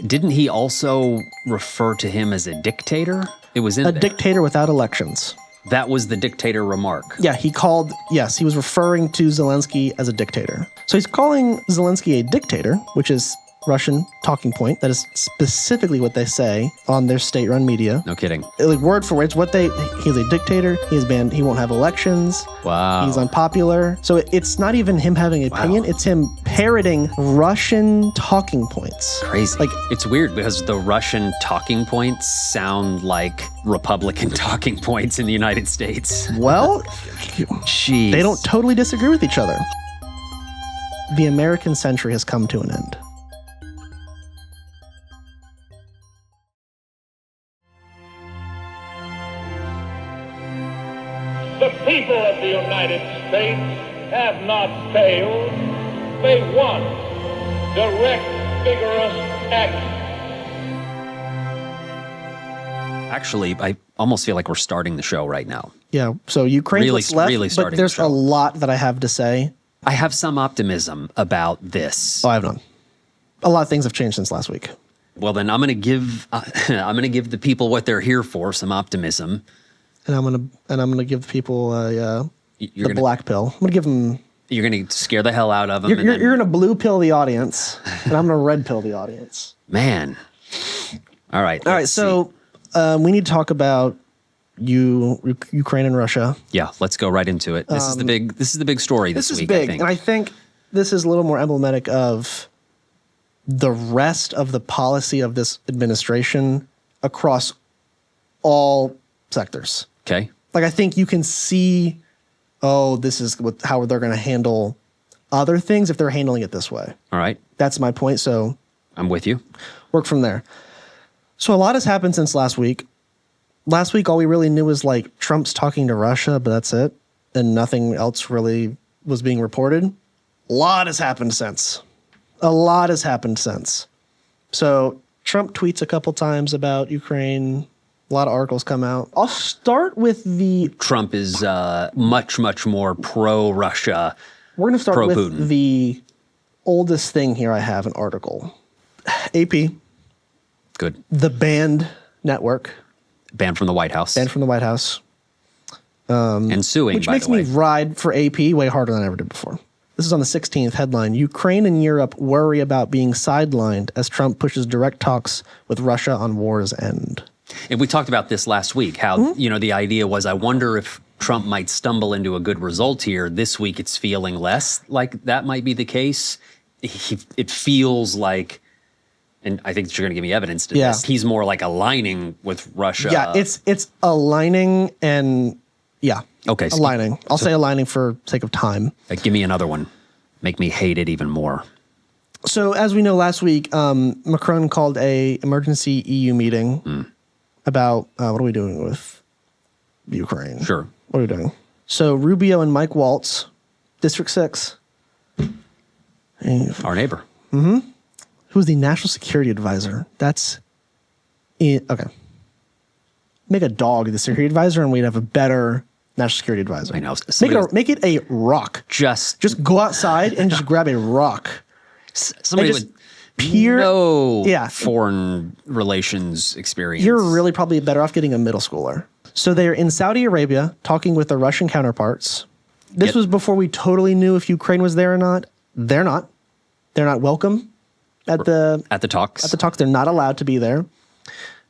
Didn't he also refer to him as a dictator? It was in A there. dictator without elections. That was the dictator remark. Yeah, he was referring to Zelenskyy as a dictator. So he's calling Zelenskyy a dictator, which is Russian talking point. That is specifically what they say on their state-run media. No kidding. Like word for word, it's he's a dictator, he's banned, he won't have elections. Wow. He's unpopular. So it's not even him having an opinion, it's him parroting Russian talking points. Crazy. Like, it's weird because the Russian talking points sound like Republican talking points in the United States. well, Jeez. they don't totally disagree with each other. The American century has come to an end. The people of the United States have not failed. They want direct, vigorous action. Actually, I almost feel like we're starting the show right now. Yeah, so Ukraine's Really- what's left, really but starting there's the show. a lot that I have to say. I have some optimism about this. Oh, I have none. A lot of things have changed since last week. Well, then I'm going to give the people what they're here for, some optimism. And I'm gonna give people You're the gonna, black pill. I'm gonna give them. You're going to scare the hell out of them. You're gonna blue pill the audience, and I'm gonna red pill the audience. Man. All right. All right, let's so we need to talk about Ukraine and Russia. see. Yeah, let's go right into it. This is the big story this This is week, big, I think. and I think this is a little more emblematic of the rest of the policy of this administration across all sectors. Okay. Like, I think you can see, this is how they're going to handle other things if they're handling it this way. All right. That's my point. So I'm with you. work from there. So a lot has happened since last week. Last week, all we really knew was like Trump's talking to Russia, but that's it. And nothing else really was being reported. A lot has happened since. So Trump tweets a couple times about Ukraine. A lot of articles come out. I'll start with Trump is much, much more pro-Russia. we're going to start with Pro-Putin. the oldest thing here I have, an article. AP, Good. the Banned Network, Banned from the White House. banned from the White House. And suing, Which by makes the way. me ride for AP way harder than I ever did before. This is on the 16th headline. Ukraine and Europe worry about being sidelined as Trump pushes direct talks with Russia on war's end. And we talked about this last week, how, the idea was, I wonder if Trump might stumble into a good result here. This week, it's feeling less like that might be the case. It feels like, and I think that you're going to give me evidence to this, he's more like aligning with Russia. Yeah, it's aligning and, Okay, so- aligning. I'll say aligning for sake of time. Give me another one. Make me hate it even more. So as we know, last week, Macron called a emergency EU meeting about what are we doing with Ukraine? Sure. What are we doing? So Rubio and Mike Waltz, District 6, Our neighbor. who's the National Security Advisor. That's okay. Make a dog the security advisor, and we'd have a better national security advisor. I know. Make it a rock. Just Just go outside and just grab a rock. somebody just with pure- no Yeah. foreign relations experience. You're really probably better off getting a middle schooler. So they're in Saudi Arabia talking with their Russian counterparts. This Yep. was before we totally knew if Ukraine was there or not. They're not. They're not welcome at the talks. At the talks, they're not allowed to be there.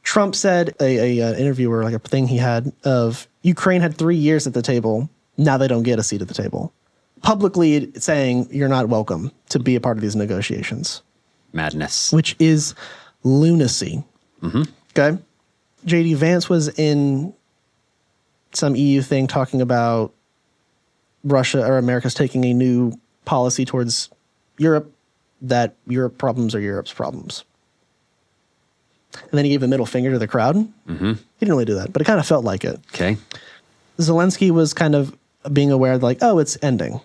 Trump said, a interviewer, like a thing he had, of Ukraine had 3 years at the table. Now they don't get a seat at the table. Publicly saying you're not welcome to be a part of these negotiations, Madness. which is lunacy. Okay. JD Vance was in some EU thing talking about Russia or America's taking a new policy towards Europe, that Europe problems are Europe's problems. And then he gave the middle finger to the crowd. He didn't really do that, but it kind of felt like it. Okay. Zelenskyy was kind of being aware, like, oh, it's ending,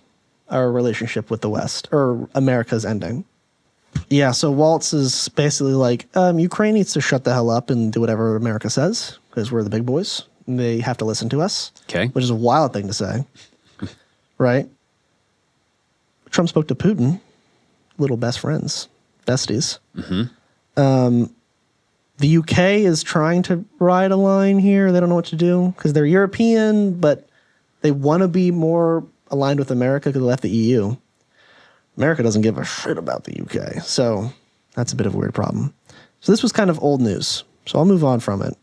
our relationship with the West, or America's ending. Yeah, so Waltz is basically like, Ukraine needs to shut the hell up and do whatever America says, because we're the big boys. And they have to listen to us. Okay. Which is a wild thing to say. Right? Trump spoke to Putin, little best friends, besties. The UK is trying to ride a line here. They don't know what to do because they're European, but they want to be more aligned with America because they left the EU. America doesn't give a shit about the UK. So that's a bit of a weird problem. So this was kind of old news. So I'll move on from it.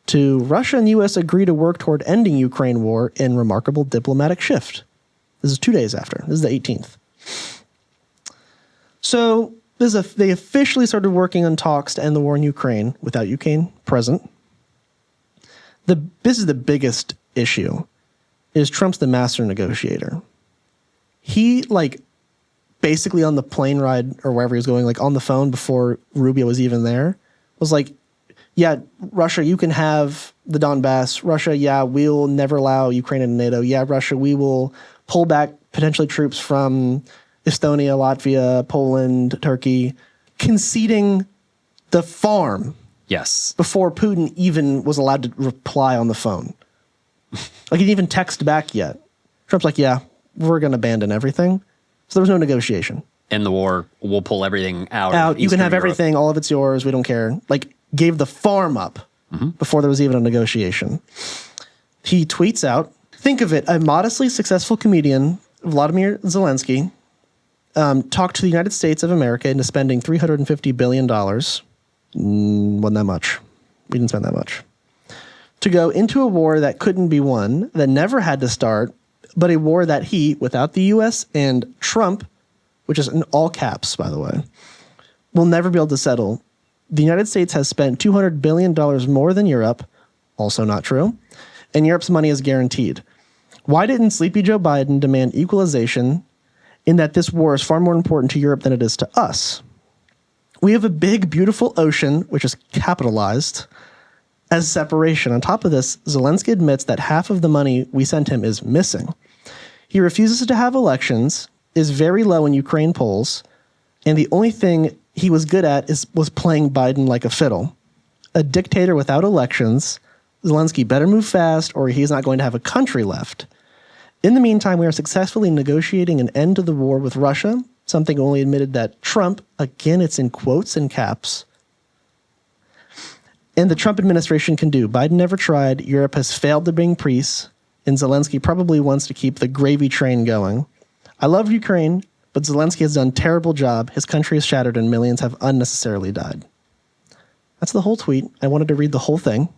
To Russia and U.S. agree to work toward ending Ukraine war in remarkable diplomatic shift. This is 2 days after. This is the 18th. So they officially started working on talks to end the war in Ukraine without Ukraine present. This is the biggest issue, is Trump's the master negotiator. He, basically on the plane ride or wherever he was going, on the phone before Rubio was even there, was like, yeah, Russia, you can have the Donbass. Russia, yeah, we'll never allow Ukraine into NATO. Yeah, Russia, we will pull back potentially troops from Estonia, Latvia, Poland, Turkey, conceding the farm. Yes. Before Putin even was allowed to reply on the phone. He didn't even text back yet. Trump's like, yeah, we're going to abandon everything. So there was no negotiation. In the war, we'll pull everything out. You can have everything. All of it's yours. We don't care. Gave the farm up before there was even a negotiation. He tweets out, think of it, a modestly successful comedian, Vladimir Zelenskyy, talked to the United States of America into spending $350 billion. Wasn't that much. We didn't spend that much. To go into a war that couldn't be won, that never had to start, but a war that he, without the U.S. and Trump, which is in all caps, by the way, will never be able to settle. The United States has spent $200 billion more than Europe, also not true, and Europe's money is guaranteed. Why didn't sleepy Joe Biden demand equalization in that this war is far more important to Europe than it is to us? We have a big, beautiful ocean, which is capitalized, as separation. On top of this, Zelenskyy admits that half of the money we sent him is missing. He refuses to have elections, is very low in Ukraine polls, and the only thing he was good at was playing Biden like a fiddle. A dictator without elections. Zelenskyy better move fast or he's not going to have a country left. In the meantime, we are successfully negotiating an end to the war with Russia, something only admitted that Trump, again it's in quotes and caps, and the Trump administration can do. Biden never tried. Europe has failed to bring peace, and Zelenskyy probably wants to keep the gravy train going. I love Ukraine, but Zelenskyy has done a terrible job. His country is shattered and millions have unnecessarily died. That's the whole tweet. I wanted to read the whole thing.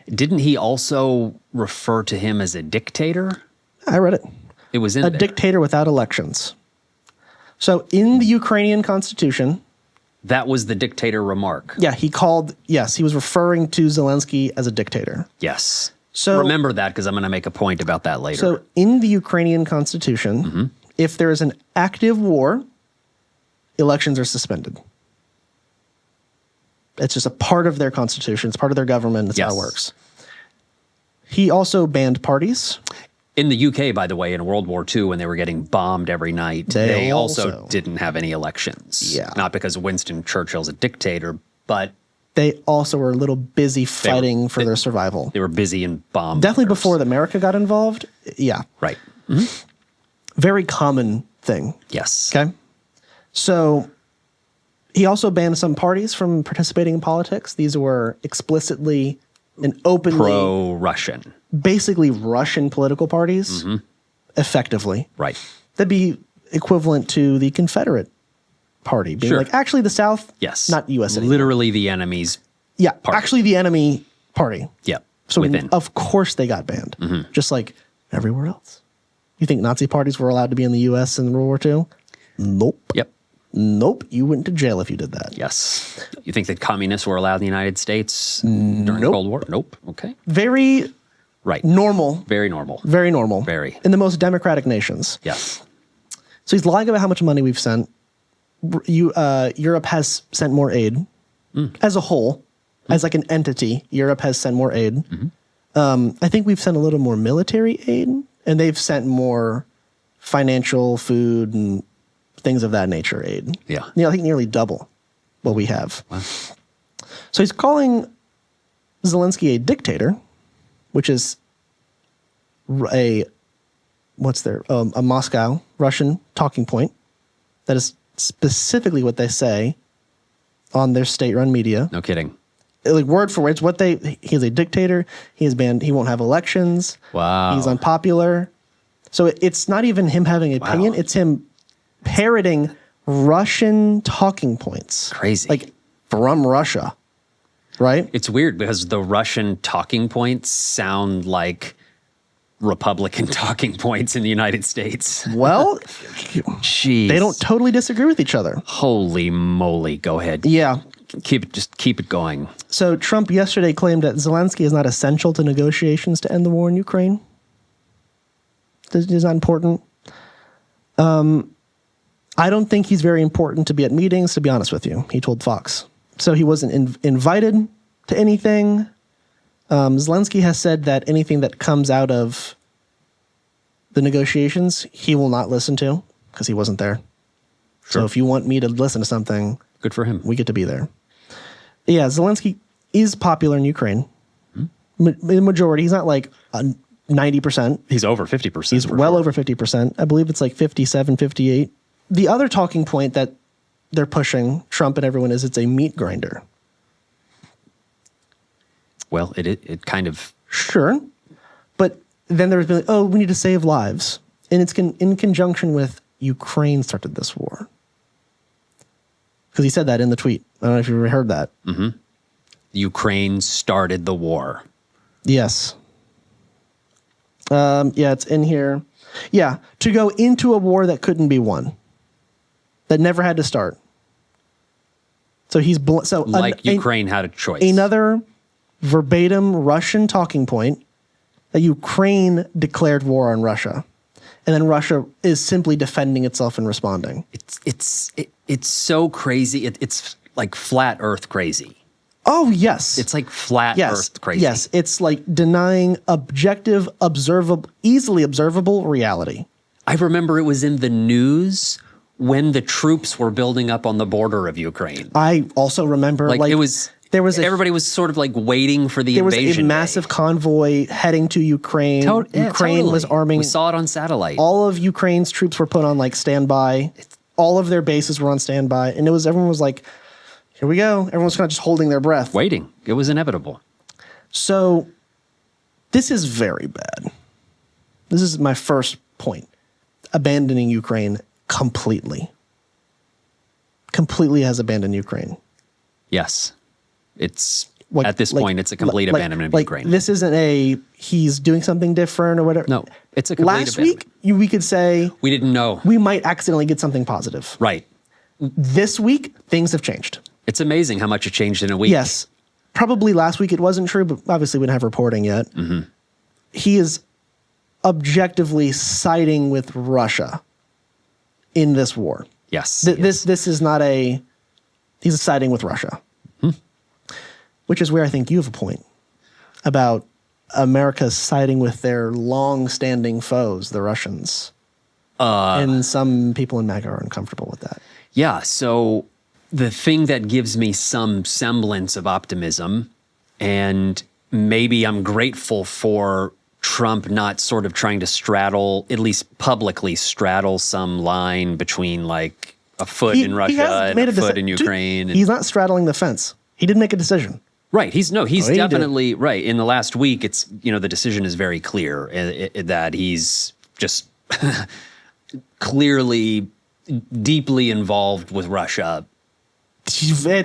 Didn't he also refer to him as a dictator? I read it. It was in a there. Dictator without elections. So in the Ukrainian constitution, that was the dictator remark. Yeah, he was referring to Zelenskyy as a dictator. Yes. So remember that because I'm going to make a point about that later. So in the Ukrainian constitution, if there is an active war, elections are suspended. It's just a part of their constitution. It's part of their government. That's how it works. He also banned parties. In the UK, by the way, in World War II, when they were getting bombed every night, they also didn't have any elections. Yeah. Not because Winston Churchill's a dictator, but they also were a little busy fighting for their survival. They were busy in bomb. Definitely before America got involved. Yeah. Right. Very common thing. Yes. Okay. So he also banned some parties from participating in politics. These were explicitly and openly pro-Russian. Basically Russian political parties, effectively. Right. That'd be equivalent to the Confederate Party being like, actually the South, not U.S. anymore. Literally the enemy's party. Actually the enemy party. Yeah. So of course they got banned, just like everywhere else. You think Nazi parties were allowed to be in the U.S. in World War II? Nope. Yep. Nope. You went to jail if you did that. Yes. You think that communists were allowed in the United States during the Cold War? Nope. Okay. Very normal. Very normal. Very normal. Very. In the most democratic nations. Yes. So he's lying about how much money we've sent. Europe has sent more aid as a whole, as like an entity. Europe has sent more aid. I think we've sent a little more military aid, and they've sent more financial, food, and things of that nature aid. Yeah. I think nearly double what we have. Wow. So he's calling Zelenskyy a dictator, which is a Moscow Russian talking point. That is specifically what they say on their state-run media. No kidding. Like word for word, he's a dictator. He is banned. He won't have elections. Wow. He's unpopular. So it's not even him having an opinion. It's him parroting Russian talking points. Crazy. Like from Russia, right? It's weird because the Russian talking points sound like Republican talking points in the United States. Well, Jeez. they don't totally disagree with each other. Holy moly. Go ahead. Yeah. Just keep it going. So Trump yesterday claimed that Zelenskyy is not essential to negotiations to end the war in Ukraine. This is not important. I don't think he's very important to be at meetings, to be honest with you, he told Fox. So he wasn't invited to anything. Zelenskyy has said that anything that comes out of the negotiations, he will not listen to because he wasn't there. Sure. So if you want me to listen to something, good for him. We get to be there. Yeah, Zelenskyy is popular in Ukraine. The majority, he's not like 90%. He's over 50%. He's well over 50%. I believe it's like 57, 58. The other talking point that they're pushing, Trump and everyone, is it's a meat grinder. Well, it kind of... Sure. But then there's been like, oh, we need to save lives. And it's in conjunction with Ukraine started this war. Because he said that in the tweet. I don't know if you ever heard that. Mm-hmm. Ukraine started the war. Yes. Yeah, it's in here. Yeah, to go into a war that couldn't be won. That never had to start. So he's... Ukraine had a choice. Another verbatim Russian talking point that Ukraine declared war on Russia. And then Russia is simply defending itself and responding. It's so crazy. It's like flat Earth crazy. Oh, yes. It's like flat Earth crazy. Yes, it's like denying objective, easily observable reality. I remember it was in the news when the troops were building up on the border of Ukraine. I also remember everybody was sort of like waiting for the invasion. There was a massive convoy heading to Ukraine. Ukraine was arming. We saw it on satellite. All of Ukraine's troops were put on like standby. All of their bases were on standby, and everyone was like, "Here we go." Everyone's kind of just holding their breath, waiting. It was inevitable. So, this is very bad. This is my first point: abandoning Ukraine completely. Completely has abandoned Ukraine. Yes. It's at this point, it's a complete abandonment of Ukraine. This isn't he's doing something different or whatever. No, it's a complete Last week, we could say we didn't know. We might accidentally get something positive. Right. This week, things have changed. It's amazing how much it changed in a week. Yes. Probably last week it wasn't true, but obviously we didn't have reporting yet. Mm-hmm. He is objectively siding with Russia in this war. Yes. This is not he's siding with Russia. Which is where I think you have a point about America siding with their long-standing foes, the Russians. And some people in MAGA are uncomfortable with that. Yeah, so the thing that gives me some semblance of optimism, and maybe I'm grateful for Trump not sort of trying to straddle, at least publicly straddle some line between like a foot in Russia and a foot in Ukraine. He's not straddling the fence. He didn't make a decision. Right. He's definitely right. In the last week, it's, the decision is very clear that he's just clearly deeply involved with Russia.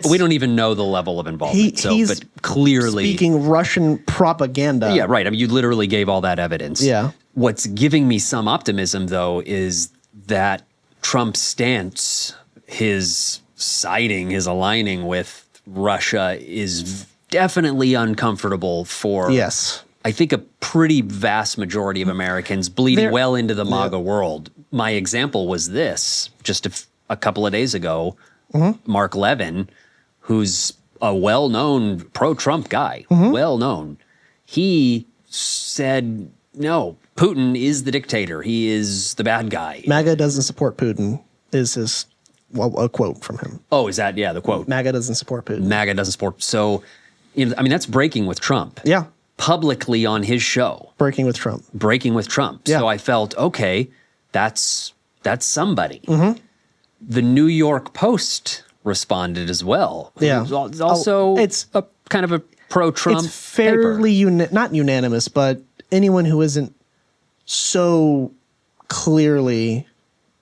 We don't even know the level of involvement. But clearly speaking Russian propaganda. Yeah, right. I mean, you literally gave all that evidence. Yeah. What's giving me some optimism, though, is that Trump's stance, his siding, his aligning with Russia is definitely uncomfortable for, I think, a pretty vast majority of Americans bleeding well into the MAGA world. My example was this, just a couple of days ago, Mark Levin, who's a well-known pro-Trump guy, well-known, he said, no, Putin is the dictator. He is the bad guy. MAGA doesn't support Putin, is his... a quote from him. Oh, is that, the quote? MAGA doesn't support Putin. MAGA doesn't support. So, that's breaking with Trump. Yeah. Publicly on his show. Breaking with Trump. Yeah. So I felt, okay, that's somebody. Mm-hmm. The New York Post responded as well. Yeah. It's also It's a kind of a pro-Trump It's fairly not unanimous, but anyone who isn't so clearly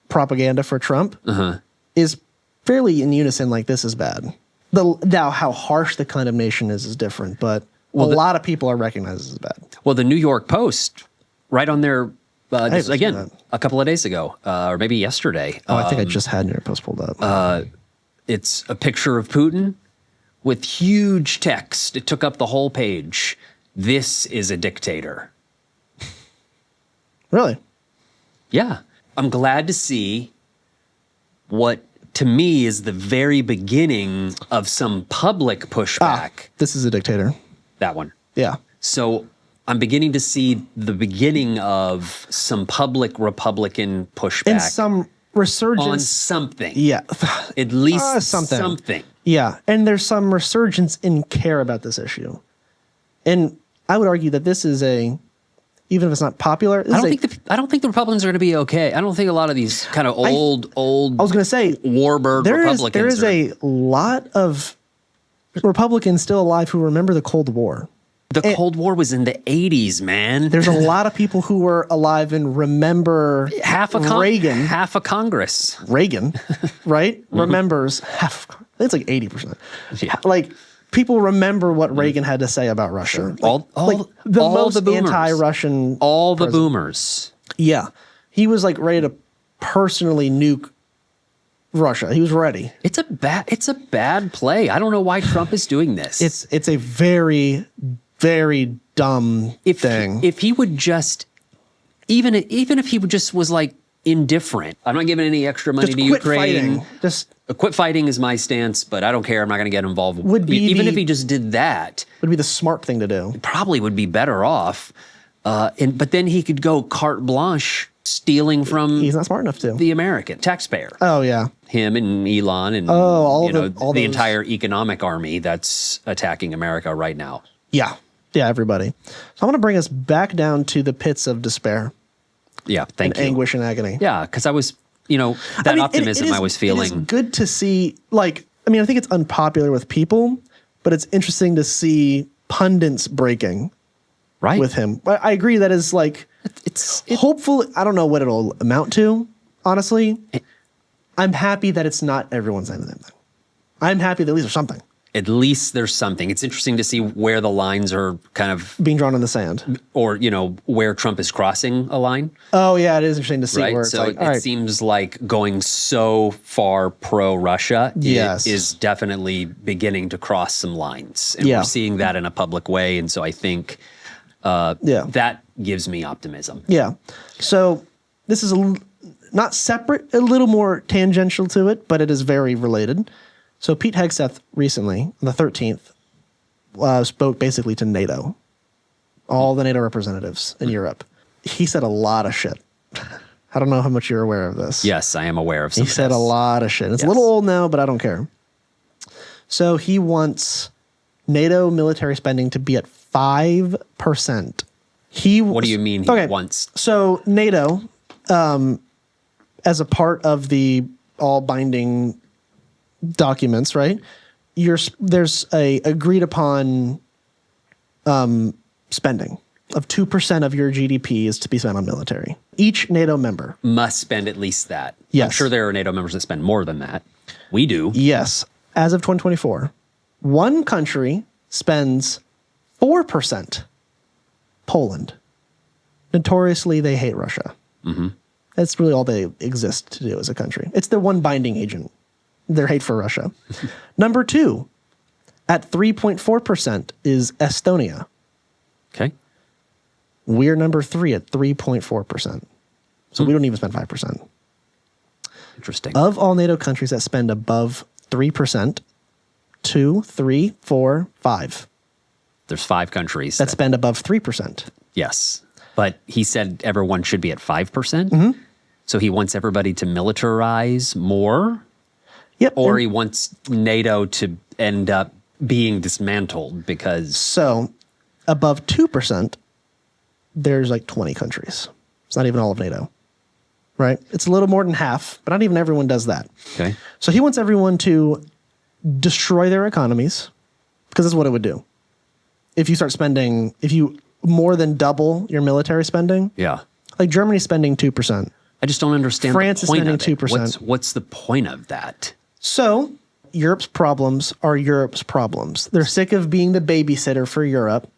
propaganda for Trump is fairly in unison. Like, this is bad. Now, how harsh the condemnation is different, but a lot of people are recognizing this as bad. Well, the New York Post, right on their just, seen again that. a couple of days ago, or maybe yesterday. Oh, I think I just had New York Post pulled up. It's a picture of Putin with huge text. It took up the whole page. This is a dictator. Really? Yeah. I'm glad to see what, to me, is the very beginning of some public pushback. This is a dictator. That one. Yeah. So I'm beginning to see the beginning of some public Republican pushback. And some resurgence. On something. Yeah. At least something. something. Yeah. And there's some resurgence in care about this issue. And I would argue that this is even if it's not popular, I don't think the Republicans are going to be okay. I don't think a lot of these kind of old. I was going to say, Warburg Republicans. There is a lot of Republicans still alive who remember the Cold War. The Cold War was in the 80s, man. There's a lot of people who were alive and remember Reagan. Half of Congress. Reagan, right? Remembers half. I think it's like 80%. Yeah. Like, people remember what Reagan had to say about Russia. All the most the boomers. anti-Russian. All the boomers. Yeah, he was like ready to personally nuke Russia. He was ready. It's a bad play. I don't know why Trump is doing this. It's a very, very dumb thing. If he would just, even if he would just was like indifferent, I'm not giving any extra money just to quit Ukraine. Fighting. Just quit fighting is my stance, but I don't care. I'm not going to get involved. Even if he just did that, would be the smart thing to do. Probably would be better off. But then he could go carte blanche, stealing from. He's not smart enough to. The American taxpayer. Oh yeah. Him and Elon and all the entire economic army that's attacking America right now. Yeah. Yeah, everybody. So I'm going to bring us back down to the pits of despair. Yeah, thank you. Anguish and agony. Yeah, because I was, optimism I was feeling. It is good to see, I think it's unpopular with people, but it's interesting to see pundits breaking with him. But I agree that is hopefully, I don't know what it'll amount to, honestly. I'm happy that it's not everyone saying the same thing. I'm happy that at least there's something. At least there's something. It's interesting to see where the lines are kind of being drawn in the sand, or where Trump is crossing a line. Oh yeah, it is interesting to see. Right? Where it's so it seems like going so far pro-Russia is definitely beginning to cross some lines, and we're seeing that in a public way. And so I think that gives me optimism. Yeah. So this is not separate, a little more tangential to it, but it is very related. So Pete Hegseth recently, on the 13th, spoke basically to NATO, all the NATO representatives in Europe. He said a lot of shit. I don't know how much you're aware of this. Yes, I am aware of some. He said a lot of shit. It's a little old now, but I don't care. So he wants NATO military spending to be at 5%. What do you mean he wants? So NATO, as a part of the all-binding documents, right? There's a agreed upon spending of 2% of your GDP is to be spent on military. Each NATO member must spend at least that. Yes. I'm sure there are NATO members that spend more than that. We do. Yes. As of 2024, one country spends 4%. Poland. Notoriously, they hate Russia. Mm-hmm. That's really all they exist to do as a country. It's their one binding agent. Their hate for Russia. Number 2, at 3.4%, is Estonia. Okay. We're number 3 at 3.4%. So we don't even spend 5%. Interesting. Of all NATO countries that spend above 3%, 2, 3, 4, 5. There's 5 countries that spend above 3%. Yes. But he said everyone should be at 5%. Mm-hmm. So he wants everybody to militarize more. Yep. Or he wants NATO to end up being dismantled because... So, above 2%, there's like 20 countries. It's not even all of NATO, right? It's a little more than half, but not even everyone does that. Okay. So he wants everyone to destroy their economies, because that's what it would do. If you start spending, if you more than double your military spending, Yeah. like Germany's spending 2%. I just don't understand France the is point spending of it. 2%. What's the point of that? So Europe's problems are Europe's problems. They're sick of being the babysitter for Europe.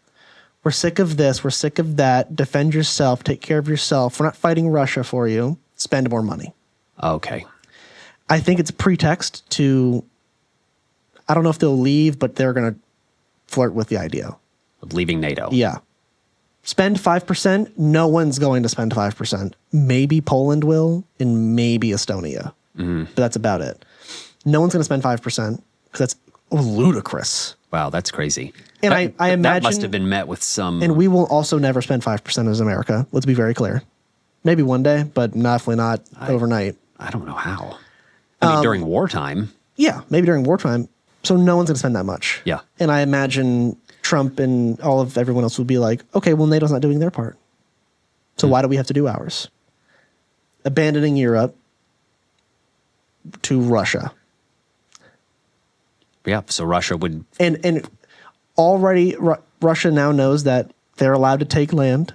We're sick of this. We're sick of that. Defend yourself. Take care of yourself. We're not fighting Russia for you. Spend more money. Okay. I think it's a pretext to, I don't know if they'll leave, but they're going to flirt with the idea. Of leaving NATO. Yeah. Spend 5%. No one's going to spend 5%. Maybe Poland will, and maybe Estonia. But that's about it. No one's going to spend 5% because that's ludicrous. Wow, that's crazy. And that, I imagine that must have been met with some. And we will also never spend 5% as America. Let's be very clear. Maybe one day, but definitely not overnight. I don't know how. I mean, during wartime. Yeah, maybe during wartime. So no one's going to spend that much. Yeah. And I imagine Trump and all of everyone else will be like, okay, well, NATO's not doing their part. So why do we have to do ours? Abandoning Europe to Russia. Yeah, so Russia would. And already Russia now knows that they're allowed to take land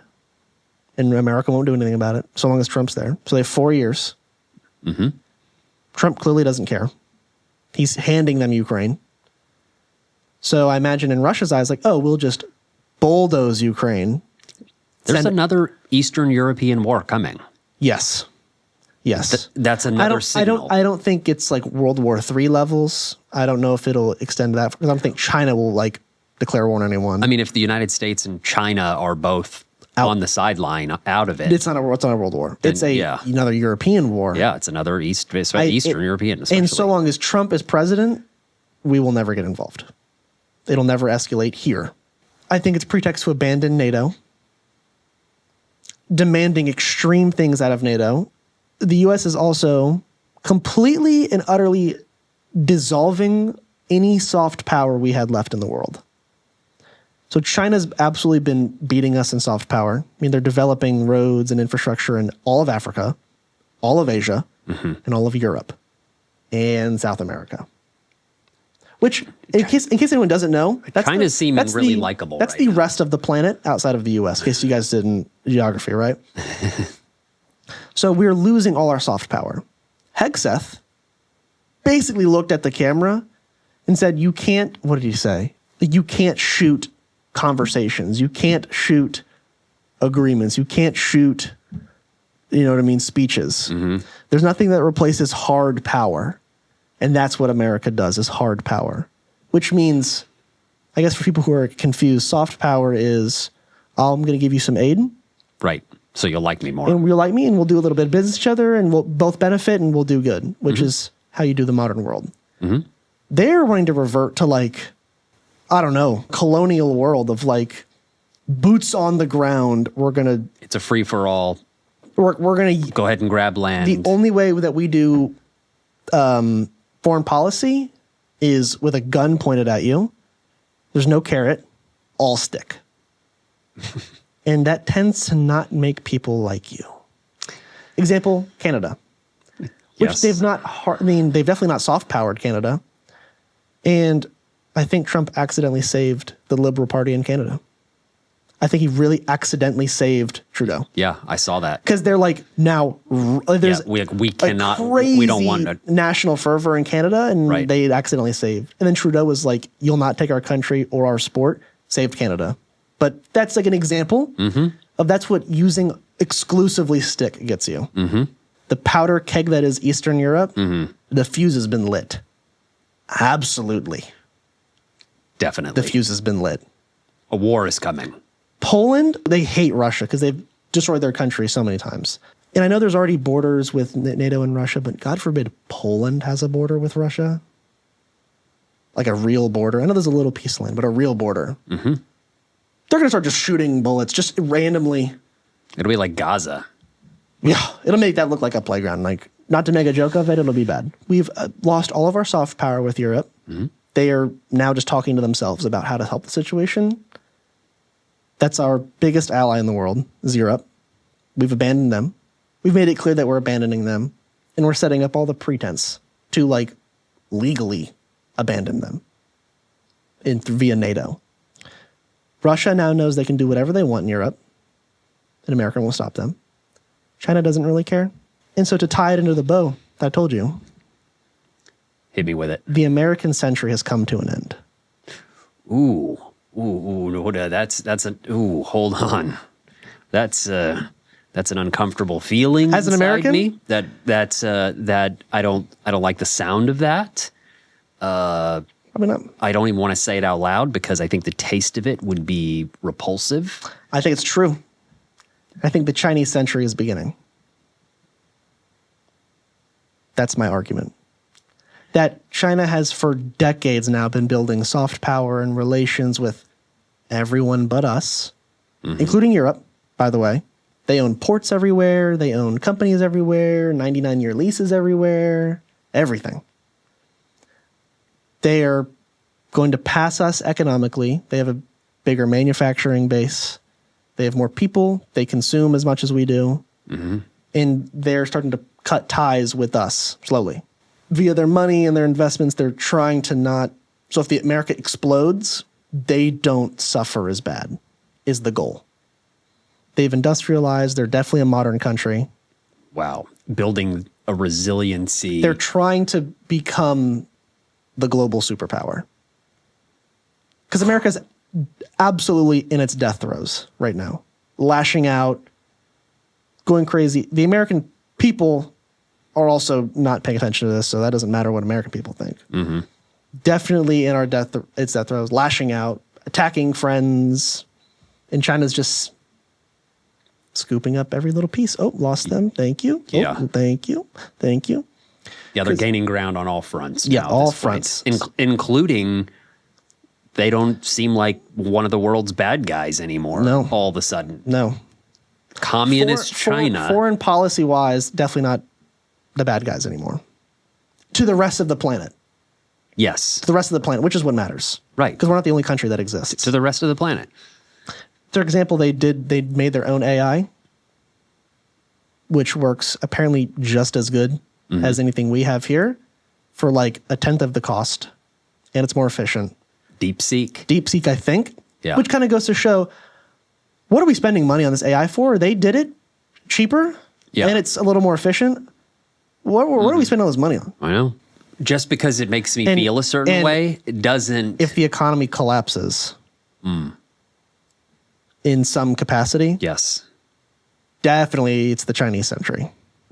and America won't do anything about it so long as Trump's there. So they have 4 years. Trump clearly doesn't care. He's handing them Ukraine. So I imagine in Russia's eyes, like, oh, we'll just bulldoze Ukraine. There's another Eastern European war coming. Yes. Yes. That's another signal. I don't think it's like World War III levels. I don't know if it'll extend to that because I don't think China will like declare war on anyone. I mean, if the United States and China are both on the sideline out of it. It's not a world war. It's another European war. Yeah, it's another Eastern European. Especially. And so long as Trump is president, we will never get involved. It'll never escalate here. I think it's pretext to abandon NATO, demanding extreme things out of NATO. The U.S. is also completely and utterly dissolving any soft power we had left in the world. So China's absolutely been beating us in soft power. I mean, they're developing roads and infrastructure in all of Africa, all of Asia, and all of Europe, and South America. Which, in case anyone doesn't know, China's seeming really likable. That's right the now. rest of the planet outside of the U.S. In case you guys didn't geography, right? So we're losing all our soft power. Hegseth basically looked at the camera and said, "You can't." What did he say? You can't shoot conversations. You can't shoot agreements. You can't shoot, you know what I mean, speeches. There's nothing that replaces hard power. And that's what America does, is hard power. Which means, I guess for people who are confused, soft power is, I'm going to give you some aid. Right. So you'll like me more. And you'll like me, and we'll do a little bit of business with each other, and we'll both benefit, and we'll do good, which is how you do the modern world. They're wanting to revert to like, I don't know, colonial world of like boots on the ground. We're going to... It's a free-for-all. We're going to... Go ahead and grab land. The only way that we do foreign policy is with a gun pointed at you. There's no carrot, all stick. And that tends to not make people like you. Example, Canada. Which they've not... they've definitely not soft-powered Canada. And... I think Trump accidentally saved the Liberal Party in Canada. I think he really accidentally saved Trudeau. Yeah, I saw that. Because they're like, now, there's we cannot, crazy we don't want to. National fervor in Canada, and they accidentally saved. And then Trudeau was like, you'll not take our country or our sport, saved Canada. But that's like an example of that's what using exclusively stick gets you. The powder keg that is Eastern Europe, the fuse has been lit. Absolutely. Definitely. The fuse has been lit. A war is coming. Poland, they hate Russia because they've destroyed their country so many times. And I know there's already borders with NATO and Russia, but God forbid Poland has a border with Russia. Like a real border. I know there's a little piece of land, but a real border. They're going to start just shooting bullets just randomly. It'll be like Gaza. Yeah, it'll make that look like a playground. Like, not to make a joke of it, it'll be bad. We've lost all of our soft power with Europe. They are now just talking to themselves about how to help the situation. That's our biggest ally in the world, is Europe. We've abandoned them. We've made it clear that we're abandoning them. And we're setting up all the pretense to, like, legally abandon them via NATO. Russia now knows they can do whatever they want in Europe, and America won't stop them. China doesn't really care. And so to tie it into the bow that I told you, hit me with it. the American century has come to an end. Ooh, hold on. That's an uncomfortable feeling As an inside American? me. That I don't like the sound of that. Probably not. I don't even want to say it out loud because I think the taste of it would be repulsive. I think it's true. I think the Chinese century is beginning. That's my argument. That China has for decades now been building soft power and relations with everyone but us, including Europe, by the way. They own ports everywhere. They own companies everywhere, 99-year leases everywhere, everything. They are going to pass us economically. They have a bigger manufacturing base. They have more people. They consume as much as we do. And they're starting to cut ties with us slowly. Via their money and their investments, they're trying to not... So if the America explodes, they don't suffer as bad, is the goal. They've industrialized. They're definitely a modern country. Wow. Building a resiliency. They're trying to become the global superpower. Because America's absolutely in its death throes right now. Lashing out, going crazy. The American people are also not paying attention to this, so that doesn't matter what American people think. Definitely in our death throes, lashing out, attacking friends. And China's just scooping up every little piece. Oh, lost them. Thank you. Oh, Yeah. Thank you. Thank you. Yeah, they're gaining ground on all fronts. Yeah, now at all this point. fronts. Including, they don't seem like one of the world's bad guys anymore. No. All of a sudden. No. Communist China. Foreign policy wise, definitely not the bad guys anymore. To the rest of the planet. Yes. To the rest of the planet, which is what matters. Right. Because we're not the only country that exists. To the rest of the planet. For example, they made their own AI, which works apparently just as good as anything we have here for like a tenth of the cost. And it's more efficient. DeepSeek. DeepSeek, I think. Yeah. Which kind of goes to show, what are we spending money on this AI for? They did it cheaper. Yeah. And it's a little more efficient. What are we spending all this money on? I know. Just because it makes me feel a certain way, it doesn't. If the economy collapses in some capacity, yes. definitely it's the Chinese century.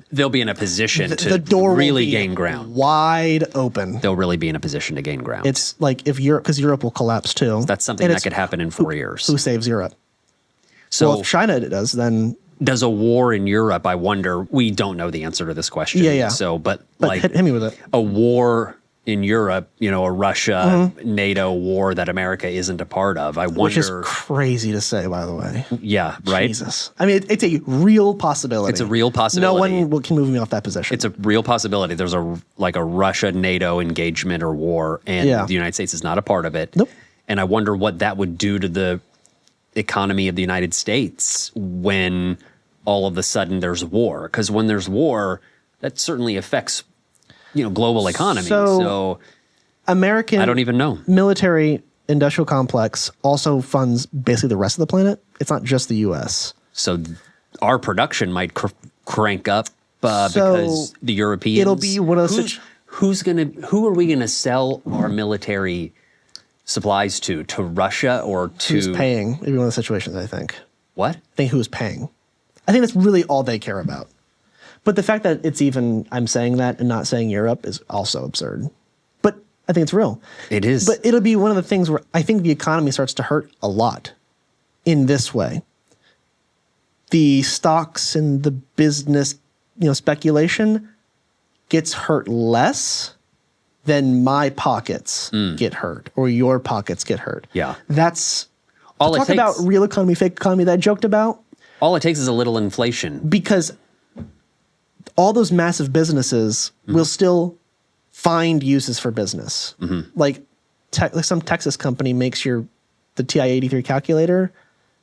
They'll be in a position The to door will really be gain ground. wide open. They'll really be in a position to gain ground. It's like if Europe, because Europe will collapse too. That's something And that it's could happen in 4 years. Who saves Europe? So Well, if China does, then does a war in Europe, I wonder, we don't know the answer to this question. Yeah. So, but like hit me with it. a war in Europe, a Russia, NATO war that America isn't a part of. I wonder. Which is crazy to say, by the way. Yeah, right? Jesus. I mean, it's a real possibility. It's a real possibility. No one can move me off that position. It's a real possibility. There's a Russia-NATO engagement or war, and Yeah. the United States is not a part of it. Nope. And I wonder what that would do to the economy of the United States when all of a sudden there's war. Because when there's war, that certainly affects, global economy. So American I don't even know. military industrial complex also funds basically the rest of the planet. It's not just the U.S. So our production might crank up because the Europeans. it'll be one of those who are we gonna sell our military supplies to Russia or to Who's paying? It'd be one of the situations, I think. what? I think who's paying. I think that's really all they care about. But the fact that I'm saying that and not saying Europe is also absurd. But I think it's real. It is. But it'll be one of the things where I think the economy starts to hurt a lot in this way. The stocks and the business, speculation gets hurt less than my pockets get hurt or your pockets get hurt. Yeah. That's all it talk takes. about real economy, fake economy that I joked about. All it takes is a little inflation. Because all those massive businesses will still find uses for business. Like some Texas company makes the TI-83 calculator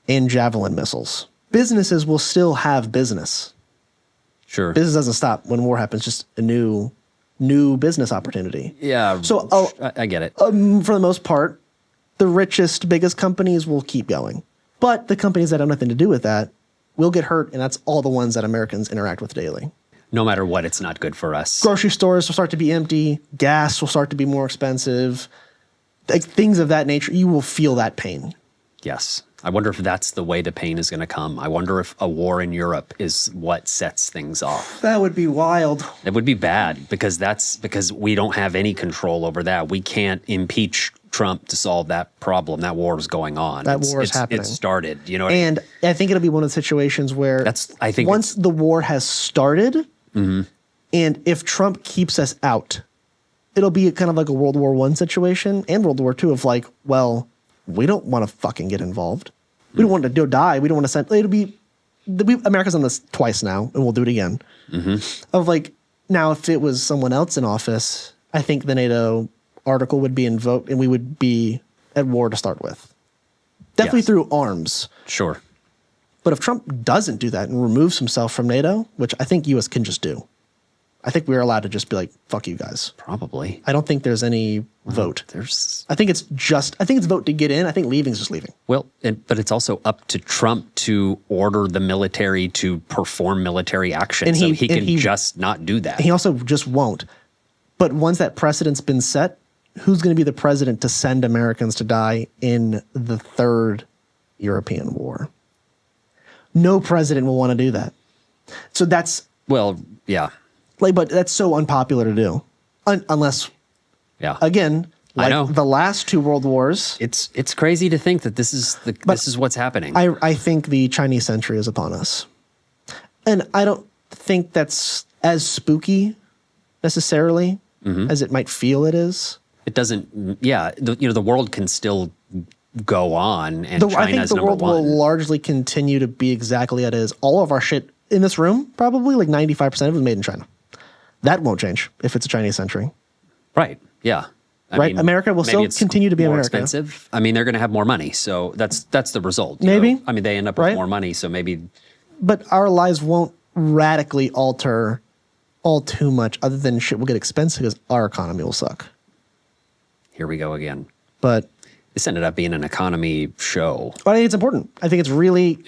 and Javelin missiles. Businesses will still have business. Sure. Business doesn't stop when war happens, just a new new business opportunity. Yeah. So I get it. for the most part, the richest, biggest companies will keep going. But the companies that have nothing to do with that will get hurt, and that's all the ones that Americans interact with daily. No matter what, it's not good for us. Grocery stores will start to be empty. Gas will start to be more expensive. Like, things of that nature, you will feel that pain. Yes. I wonder if that's the way the pain is going to come. I wonder if a war in Europe is what sets things off. That would be wild. It would be bad because we don't have any control over that. We can't impeach Trump to solve that problem. That war is going on. That war is happening. It started, you know. And I think it'll be one of the situations where once the war has started, and if Trump keeps us out, it'll be kind of like a World War I situation and World War II of like, well, we don't want to fucking get involved. We don't want to die. We don't want to send. America's done this twice now, and we'll do it again. Of like, now if it was someone else in office, I think the NATO article would be invoked, and we would be at war to start with. Definitely through arms. Sure. But if Trump doesn't do that and removes himself from NATO, which I think U.S. can just do, I think we're allowed to just be like, fuck you guys. Probably. I don't think there's any vote. I think it's vote to get in. I think leaving is just leaving. Well, but it's also up to Trump to order the military to perform military action. And he can just not do that. He also just won't. But once that precedent's been set, who's going to be the president to send Americans to die in the third European war? No president will want to do that. So that's... Well, yeah. But that's so unpopular to do. Unless, again, like the last two world wars. It's crazy to think that this is what's happening. I think the Chinese century is upon us. And I don't think that's as spooky necessarily as it might feel it is. It doesn't, the world can still go on, and China's I think the world will largely continue to be exactly as it is. All of our shit in this room, probably like 95% of it, is made in China. That won't change if it's a Chinese century. Right, yeah. I mean, America will still continue to be more America. Expensive. I mean, they're going to have more money, so that's the result. Maybe. I mean, they end up with more money, so maybe. But our lives won't radically alter all too much, other than shit will get expensive because our economy will suck. Here we go again. But this ended up being an economy show. But I think it's important. I think it's really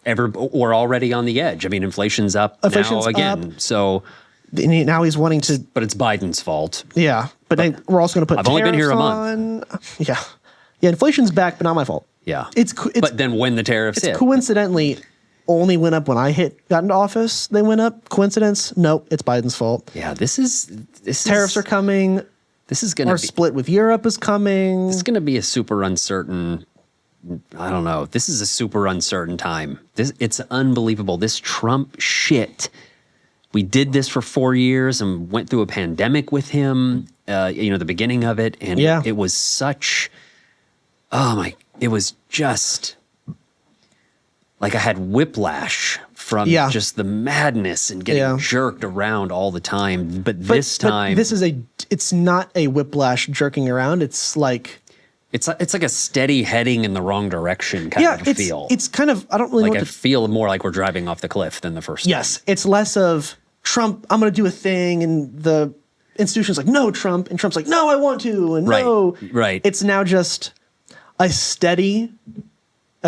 we're already on the edge. I mean, inflation's up now again. So now he's wanting to. But it's Biden's fault. Yeah, but we're also going to put. I've only been here a month. Yeah, inflation's back, but not my fault. Yeah, it's but then when the tariffs hit, coincidentally only went up when I got into office. They went up. Coincidence? Nope. It's Biden's fault. Yeah, this tariffs are coming. This is going to our split with Europe is coming. This is going to be a super uncertain. I don't know. This is a super uncertain time. It's unbelievable. This Trump shit. We did this for 4 years and went through a pandemic with him. The beginning of it, and it was such. It was just like I had whiplash from just the madness and getting jerked around all the time. But this time, it's not a whiplash jerking around. It's like. It's like a steady heading in the wrong direction kind of feel. It's kind of, I don't really know I feel more like we're driving off the cliff than the first time. Yes, it's less of Trump, I'm going to do a thing, and the institution's like, no, Trump, and Trump's like, no, I want to, and no. Right. It's now just a steady,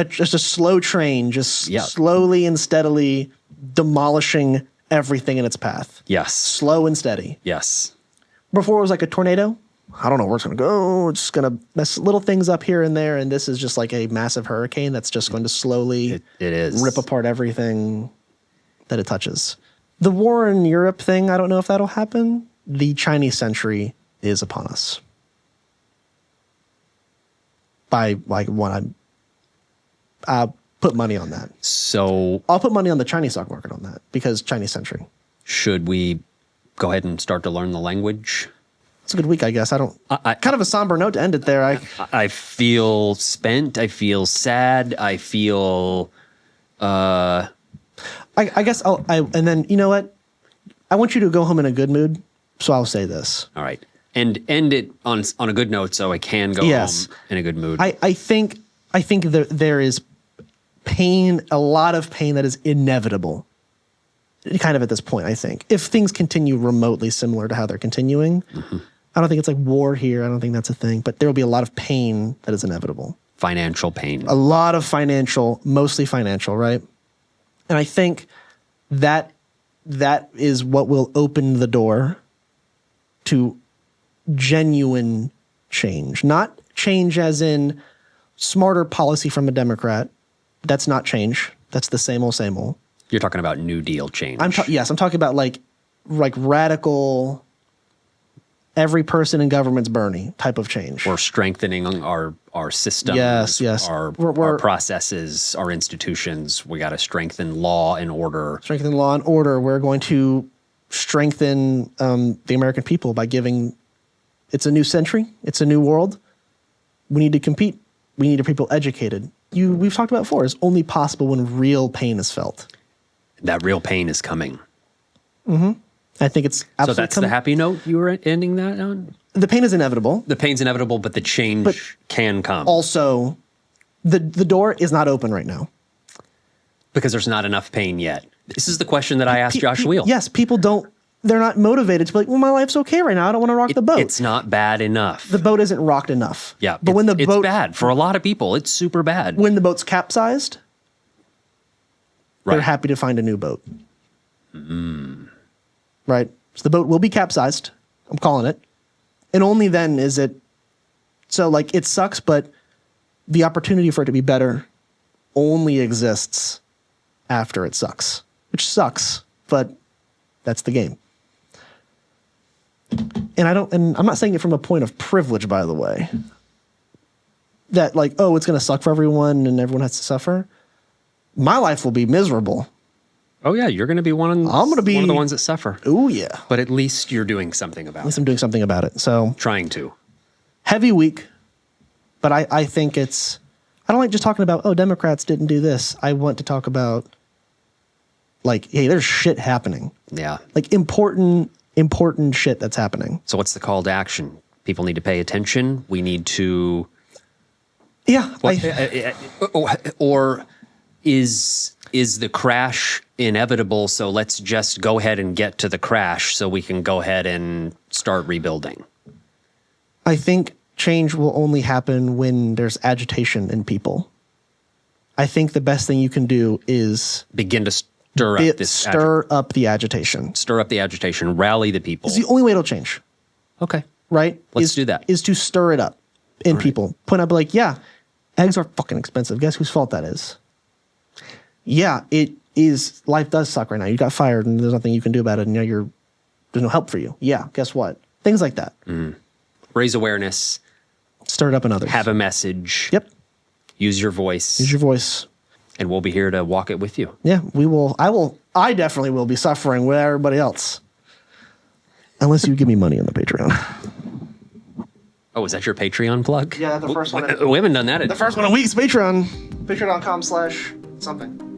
just a slow train, just slowly and steadily demolishing everything in its path. Yes. Slow and steady. Yes. Before it was like a tornado. I don't know where it's going to go. It's just going to mess little things up here and there. And this is just like a massive hurricane that's just going to slowly rip apart everything that it touches. The war in Europe thing, I don't know if that'll happen. The Chinese century is upon us. By like one, I'll put money on that. So I'll put money on the Chinese stock market on that because Chinese century. Should we go ahead and start to learn the language? It's a good week, I guess. Kind of a somber note to end it there. I feel spent. I feel sad. I feel. I guess and then you know what? I want you to go home in a good mood, so I'll say this. All right, and end it on a good note, so I can go home in a good mood. I think there is pain, a lot of pain that is inevitable kind of at this point, I think. If things continue remotely similar to how they're continuing, I don't think it's like war here. I don't think that's a thing. But there will be a lot of pain that is inevitable. Financial pain. A lot of financial, mostly financial, right? And I think that is what will open the door to genuine change. Not change as in smarter policy from a Democrat. That's not change. That's the same old, same old. You're talking about New Deal change. Yes, I'm talking about like radical, every person in government's Bernie type of change. Or strengthening our systems, yes. Our processes, our institutions. We got to strengthen law and order. Strengthen law and order. We're going to strengthen the American people by giving, it's a new century. It's a new world. We need to compete. We need people educated. We've talked about before, it's only possible when real pain is felt. That real pain is coming. I think it's absolutely So that's the happy note you were ending that on? The pain is inevitable. The pain's inevitable, but the change can come. Also, the door is not open right now. Because there's not enough pain yet. This is the question that I asked Josh Wheel. Yes, they're not motivated to be like, well, my life's okay right now. I don't want to rock the boat. It's not bad enough. The boat isn't rocked enough. Yeah, but when it's bad. For a lot of people, it's super bad. When the boat's capsized, they're happy to find a new boat. Right? So the boat will be capsized. I'm calling it. And only then is it. So, like, it sucks, but the opportunity for it to be better only exists after it sucks, which sucks, but that's the game. And I'm not saying it from a point of privilege, by the way, that like, oh, it's going to suck for everyone and everyone has to suffer. My life will be miserable. Oh yeah, you're going to be one of the ones that suffer. Oh yeah. But at least you're doing something about it. At least I'm doing something about it. So trying to. Heavy week, but I think I don't like just talking about, oh, Democrats didn't do this. I want to talk about like, hey, there's shit happening. Yeah. Like important shit that's happening. So what's the call to action? People need to pay attention. We need to. Yeah. Or is the crash inevitable? So let's just go ahead and get to the crash so we can go ahead and start rebuilding. I think change will only happen when there's agitation in people. I think the best thing you can do is begin to stir up the agitation. Stir up the agitation. Rally the people. It's the only way it'll change. Okay. Right? Let's do that. Is to stir it up in people. Point out, like, yeah, eggs are fucking expensive. Guess whose fault that is? Yeah, it is. Life does suck right now. You got fired and there's nothing you can do about it. And now there's no help for you. Yeah, guess what? Things like that. Raise awareness. Stir it up in others. Have a message. Yep. Use your voice. Use your voice. And we'll be here to walk it with you. Yeah, we will. I definitely will be suffering with everybody else. Unless you give me money on the Patreon. Oh, is that your Patreon plug? Yeah, the first one. We haven't done that. The first one a week's Patreon. Patreon.com/something.